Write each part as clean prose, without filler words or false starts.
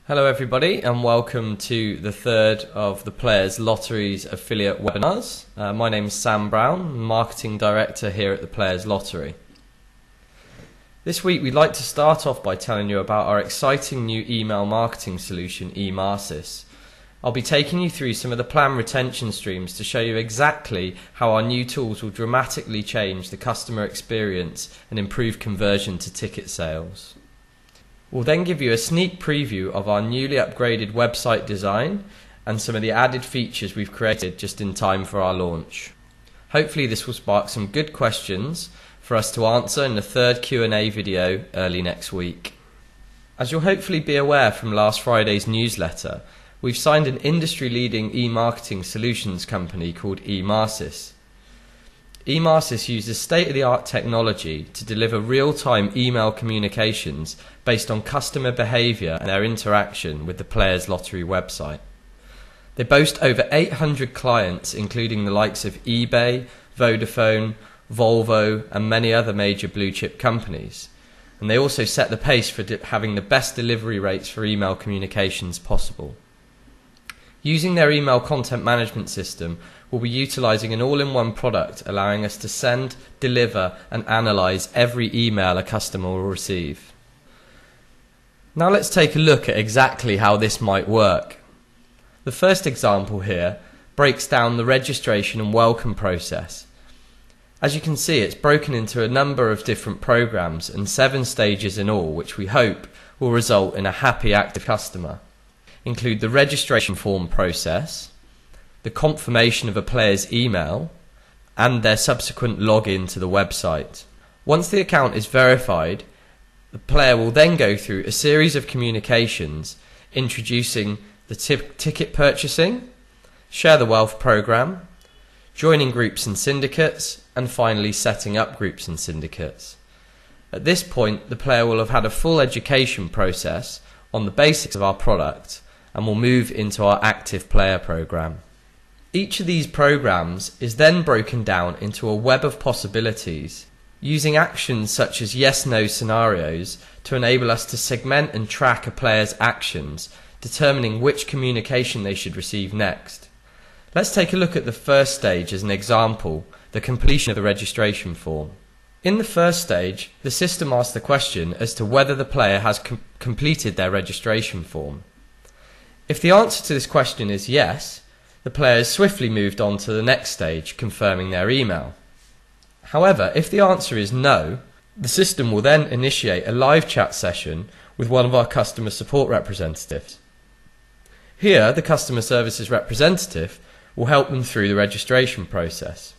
Hello everybody and welcome to the third of the Players Lottery's affiliate webinars. My name is Sam Brown, Marketing Director here at the Players Lottery. This week we'd like to start off by telling you about our exciting new email marketing solution, eMarketing. I'll be taking you through some of the planned retention streams to show you exactly how our new tools will dramatically change the customer experience and improve conversion to ticket sales. We'll then give you a sneak preview of our newly upgraded website design and some of the added features we've created just in time for our launch. Hopefully this will spark some good questions for us to answer in the third Q&A video early next week. As you'll hopefully be aware from last Friday's newsletter, we've signed an industry-leading e-marketing solutions company called eMarketing. eMarketing uses state-of-the-art technology to deliver real-time email communications based on customer behaviour and their interaction with the Players Lottery website. They boast over 800 clients, including the likes of eBay, Vodafone, Volvo and many other major blue-chip companies. And they also set the pace for having the best delivery rates for email communications possible. Using their email content management system, we'll be utilising an all-in-one product allowing us to send, deliver and analyse every email a customer will receive. Now let's take a look at exactly how this might work. The first example here breaks down the registration and welcome process. As you can see, it's broken into a number of different programs and 7 stages in all, which we hope will result in a happy active customer. Include the registration form process, the confirmation of a player's email, and their subsequent login to the website. Once the account is verified, the player will then go through a series of communications introducing the ticket purchasing, share the wealth program, joining groups and syndicates, and finally setting up groups and syndicates. At this point, the player will have had a full education process on the basics of our product and will move into our active player program. Each of these programs is then broken down into a web of possibilities, using actions such as yes-no scenarios to enable us to segment and track a player's actions, determining which communication they should receive next. Let's take a look at the first stage as an example, the completion of the registration form. In the first stage, the system asks the question as to whether the player has completed their registration form. If the answer to this question is yes, the player has swiftly moved on to the next stage, confirming their email. However, if the answer is no, the system will then initiate a live chat session with one of our customer support representatives. Here, the customer services representative will help them through the registration process.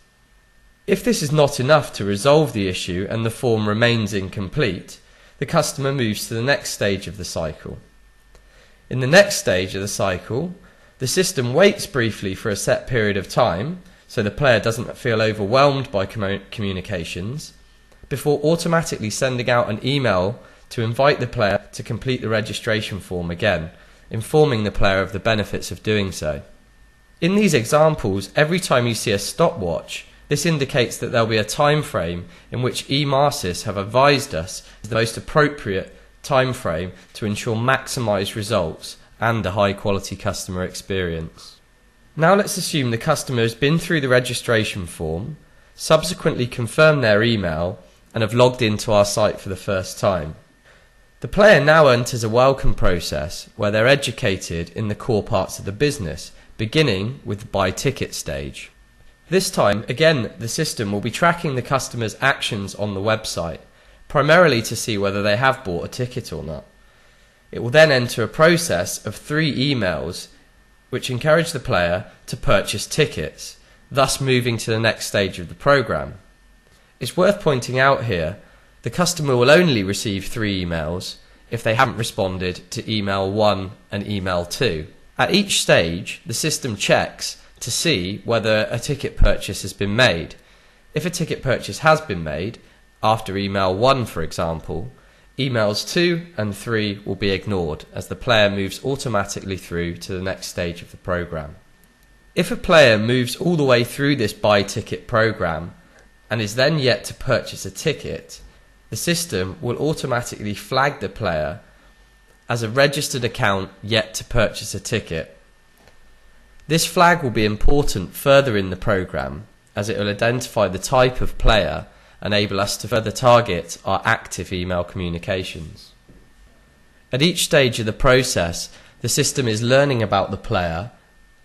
If this is not enough to resolve the issue and the form remains incomplete, the customer moves to the next stage of the cycle. In the next stage of the cycle, the system waits briefly for a set period of time so the player doesn't feel overwhelmed by communications before automatically sending out an email to invite the player to complete the registration form again, informing the player of the benefits of doing so. In these examples, every time you see a stopwatch, this indicates that there will be a time frame in which eMarketing have advised us is the most appropriate time frame to ensure maximised results and a high quality customer experience. Now let's assume the customer has been through the registration form, subsequently confirmed their email and have logged into our site for the first time. The player now enters a welcome process where they're educated in the core parts of the business, beginning with the buy ticket stage. This time, again, the system will be tracking the customer's actions on the website, primarily to see whether they have bought a ticket or not. It will then enter a process of 3 emails which encourage the player to purchase tickets, thus moving to the next stage of the program. It's worth pointing out here, the customer will only receive 3 emails if they haven't responded to email 1 and email 2. At each stage, the system checks to see whether a ticket purchase has been made. If a ticket purchase has been made, after email 1 for example, emails 2 and 3 will be ignored as the player moves automatically through to the next stage of the program. If a player moves all the way through this buy ticket program and is then yet to purchase a ticket, the system will automatically flag the player as a registered account yet to purchase a ticket. This flag will be important further in the program, as it will identify the type of player and enable us to further target our active email communications. At each stage of the process, the system is learning about the player,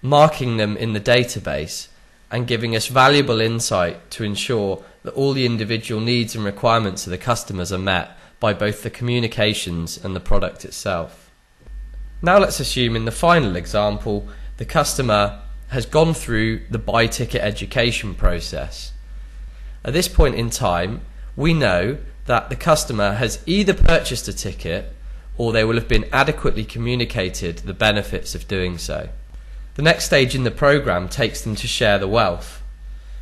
marking them in the database, and giving us valuable insight to ensure that all the individual needs and requirements of the customers are met by both the communications and the product itself. Now let's assume in the final example, the customer has gone through the buy ticket education process. At this point in time, we know that the customer has either purchased a ticket or they will have been adequately communicated the benefits of doing so. The next stage in the program takes them to share the wealth,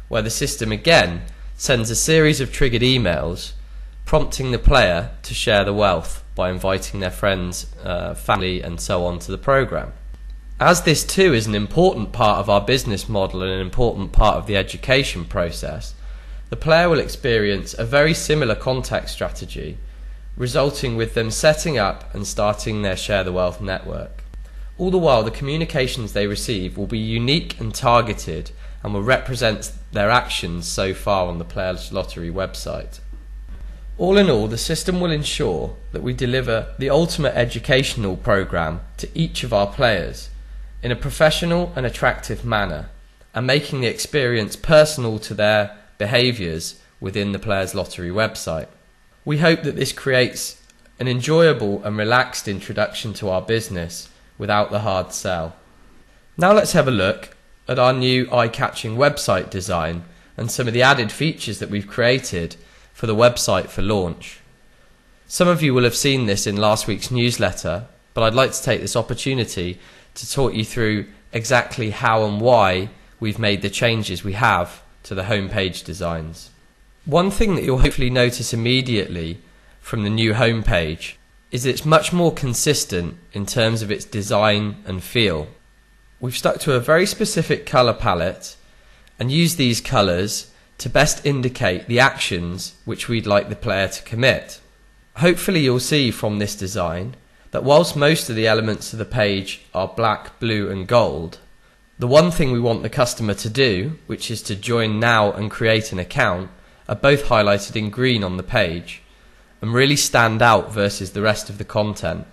where the system again sends a series of triggered emails prompting the player to share the wealth by inviting their friends, family and so on to the program. As this too is an important part of our business model and an important part of the education process, the player will experience a very similar contact strategy, resulting with them setting up and starting their Share the Wealth network. All the while, the communications they receive will be unique and targeted and will represent their actions so far on the Players Lottery website. All in all, the system will ensure that we deliver the ultimate educational program to each of our players in a professional and attractive manner, and making the experience personal to their behaviours within the Players Lottery website. We hope that this creates an enjoyable and relaxed introduction to our business without the hard sell. Now let's have a look at our new eye-catching website design and some of the added features that we've created for the website for launch. Some of you will have seen this in last week's newsletter, but I'd like to take this opportunity to talk you through exactly how and why we've made the changes we have to the homepage designs. One thing that you'll hopefully notice immediately from the new homepage is that it's much more consistent in terms of its design and feel. We've stuck to a very specific colour palette and used these colours to best indicate the actions which we'd like the player to commit. Hopefully you'll see from this design that whilst most of the elements of the page are black, blue and gold, the one thing we want the customer to do, which is to join now and create an account, are both highlighted in green on the page and really stand out versus the rest of the content.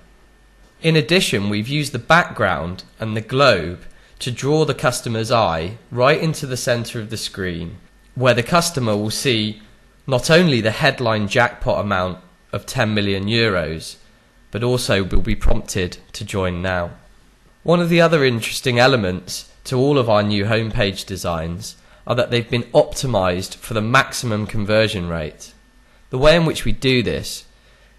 In addition, we've used the background and the globe to draw the customer's eye right into the centre of the screen, where the customer will see not only the headline jackpot amount of 10 million euros, but also will be prompted to join now. One of the other interesting elements to all of our new homepage designs are that they've been optimized for the maximum conversion rate. The way in which we do this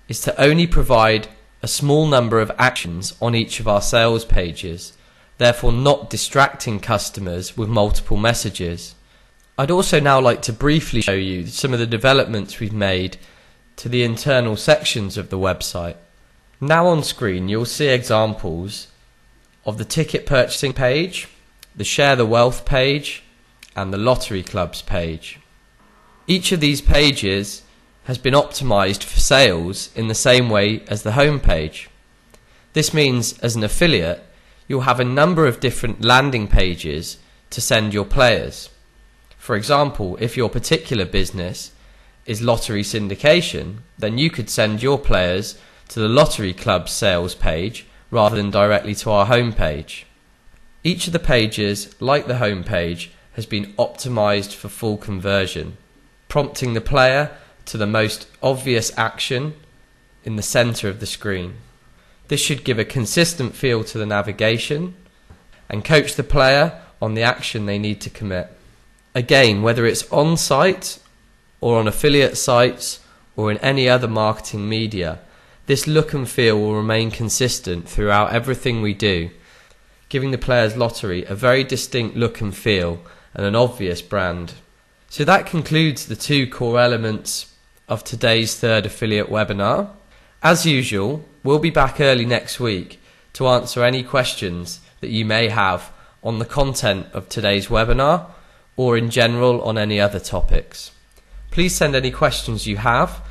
is to only provide a small number of actions on each of our sales pages, therefore not distracting customers with multiple messages. I'd also now like to briefly show you some of the developments we've made to the internal sections of the website. Now on screen you'll see examples of the ticket purchasing page, the Share the Wealth page and the Lottery Clubs page. Each of these pages has been optimized for sales in the same way as the home page. This means as an affiliate you'll have a number of different landing pages to send your players. For example, if your particular business is lottery syndication, then you could send your players to the Lottery Club sales page rather than directly to our home page. Each of the pages, like the home page, has been optimized for full conversion, prompting the player to the most obvious action in the center of the screen. This should give a consistent feel to the navigation and coach the player on the action they need to commit. Again, whether it's on site or on affiliate sites or in any other marketing media, this look and feel will remain consistent throughout everything we do, giving the Players Lottery a very distinct look and feel and an obvious brand. So that concludes the two core elements of today's third affiliate webinar. As usual, we'll be back early next week to answer any questions that you may have on the content of today's webinar or in general on any other topics. Please send any questions you have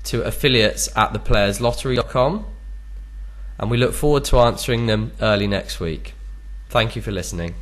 to affiliates@theplayerslottery.com, and we look forward to answering them early next week. Thank you for listening.